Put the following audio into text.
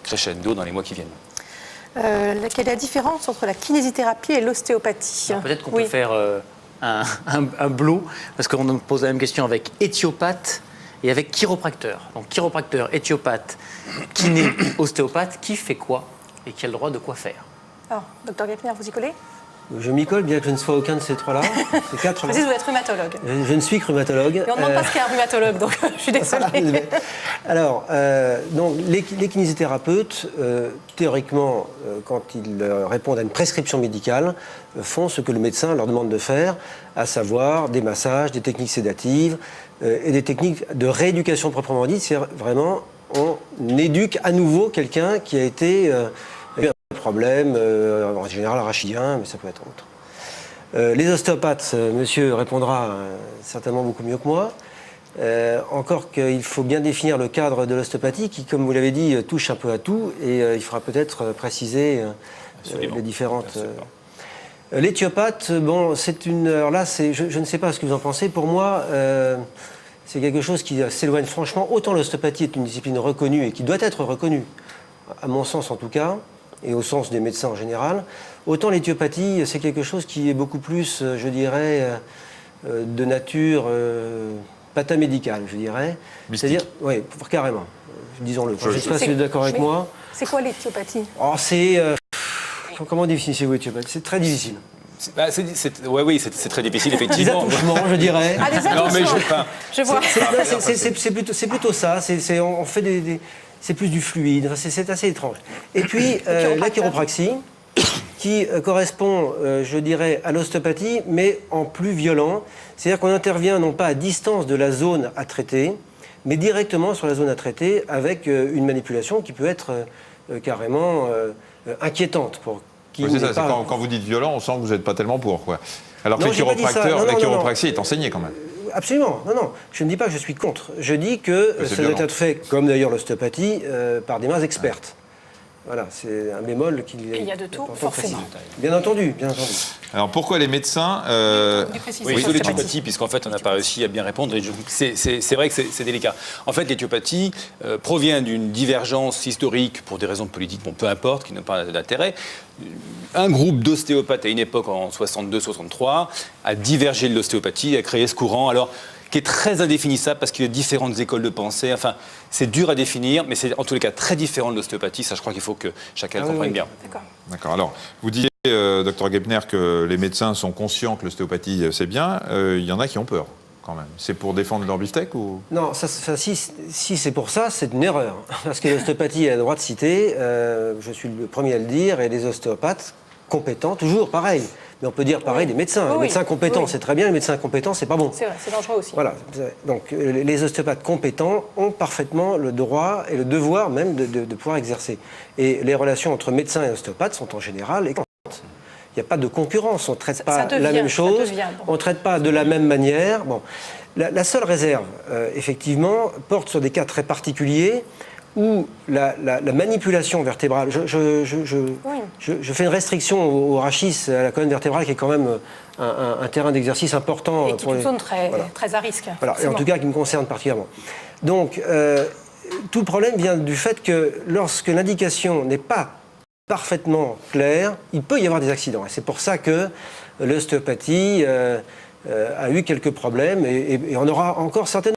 crescendo dans les mois qui viennent. Quelle est la différence entre la kinésithérapie et l'ostéopathie? Peut-être qu'on peut faire un bloc, parce qu'on me pose la même question avec éthiopathe et avec chiropracteur. Donc chiropracteur, éthiopathe, kiné, ostéopathe, qui fait quoi et qui a le droit de quoi faire? Alors, docteur Gepner, vous y collez? Je m'y colle, bien que je ne sois aucun de ces trois-là. C'est quatre. Vous êtes rhumatologue. Je ne suis que rhumatologue. Et on ne demande pas ce qu'est un rhumatologue, donc je suis désolée. Alors, donc, les kinésithérapeutes, théoriquement, quand ils répondent à une prescription médicale, font ce que le médecin leur demande de faire, à savoir des massages, des techniques sédatives et des techniques de rééducation proprement dite. C'est vraiment, on éduque à nouveau quelqu'un qui a été... problème, en général rachidien, mais ça peut être autre. Les ostéopathes, monsieur répondra certainement beaucoup mieux que moi. Encore qu'il faut bien définir le cadre de l'ostéopathie qui, comme vous l'avez dit, touche un peu à tout et il faudra peut-être préciser les différentes... L'éthiopathe, bon, c'est une... Alors là, je ne sais pas ce que vous en pensez. Pour moi, c'est quelque chose qui s'éloigne franchement. Autant l'ostéopathie est une discipline reconnue et qui doit être reconnue, à mon sens en tout cas, et au sens des médecins en général, autant l'éthiopathie, c'est quelque chose qui est beaucoup plus, je dirais, de nature patamédicale, je dirais. C'est-à-dire, oui, carrément, disons-le. Je ne sais pas si vous êtes d'accord avec moi. C'est quoi l'éthiopathie? Oh, c'est... comment définissez-vous l'éthiopathie? C'est très difficile. Oui, c'est très difficile, effectivement. Des attouchements, je dirais. Ah, des attouchements. Je vois. C'est plutôt ça. On fait c'est plus du fluide. C'est assez étrange. Et puis, la chiropraxie, qui correspond, je dirais, à l'ostéopathie, mais en plus violent. C'est-à-dire qu'on intervient non pas à distance de la zone à traiter, mais directement sur la zone à traiter avec une manipulation qui peut être carrément inquiétante pour qui c'est ça, pas... quand vous dites violent, on sent que vous n'êtes pas tellement pour, quoi. Alors que Non, les chiropracteurs, la chiropraxie non. est enseignée quand même. Absolument, non. Je ne dis pas que je suis contre. Je dis que ça doit être fait, comme d'ailleurs l'ostéopathie, par des mains expertes. Voilà, c'est un bémol qui... Et il y a de tout, forcément. Bien entendu. Alors pourquoi les médecins... Oui, sur l'éthiopathie, puisqu'en fait, on n'a pas réussi à bien répondre. C'est vrai que c'est délicat. En fait, l'éthiopathie provient d'une divergence historique pour des raisons politiques, bon, peu importe, qui n'ont pas d'intérêt. Un groupe d'ostéopathes à une époque, en 62-63, a divergé de l'ostéopathie, a créé ce courant. Alors, qui est très indéfinissable parce qu'il y a différentes écoles de pensée. Enfin, c'est dur à définir, mais c'est en tous les cas très différent de l'ostéopathie. Ça, je crois qu'il faut que chacun le comprenne bien. D'accord. Alors, vous disiez, docteur Gepner, que les médecins sont conscients que l'ostéopathie, c'est bien. Il y en a qui ont peur, quand même. C'est pour défendre leur beefsteak ou... Non, si c'est pour ça, c'est une erreur. Parce que l'ostéopathie a le droit de citer, je suis le premier à le dire, et les ostéopathes compétents, toujours pareil. Mais on peut dire pareil des médecins. Les médecins compétents, c'est très bien, les médecins incompétents, c'est pas bon. C'est vrai, c'est dangereux aussi. Voilà. Donc, les ostéopathes compétents ont parfaitement le droit et le devoir même de pouvoir exercer. Et les relations entre médecins et ostéopathes sont en général équilibrées. Il n'y a pas de concurrence, on ne traite pas la même chose, on ne traite pas de la même manière. Bon. La seule réserve, effectivement, porte sur des cas très particuliers où la manipulation vertébrale, je fais une restriction au rachis, à la colonne vertébrale, qui est quand même un terrain d'exercice important. Et qui est une zone très à risque. Voilà, et en tout cas qui me concerne particulièrement. Donc, tout le problème vient du fait que lorsque l'indication n'est pas parfaitement claire, il peut y avoir des accidents. Et c'est pour ça que l'ostéopathie a eu quelques problèmes et on aura encore certainement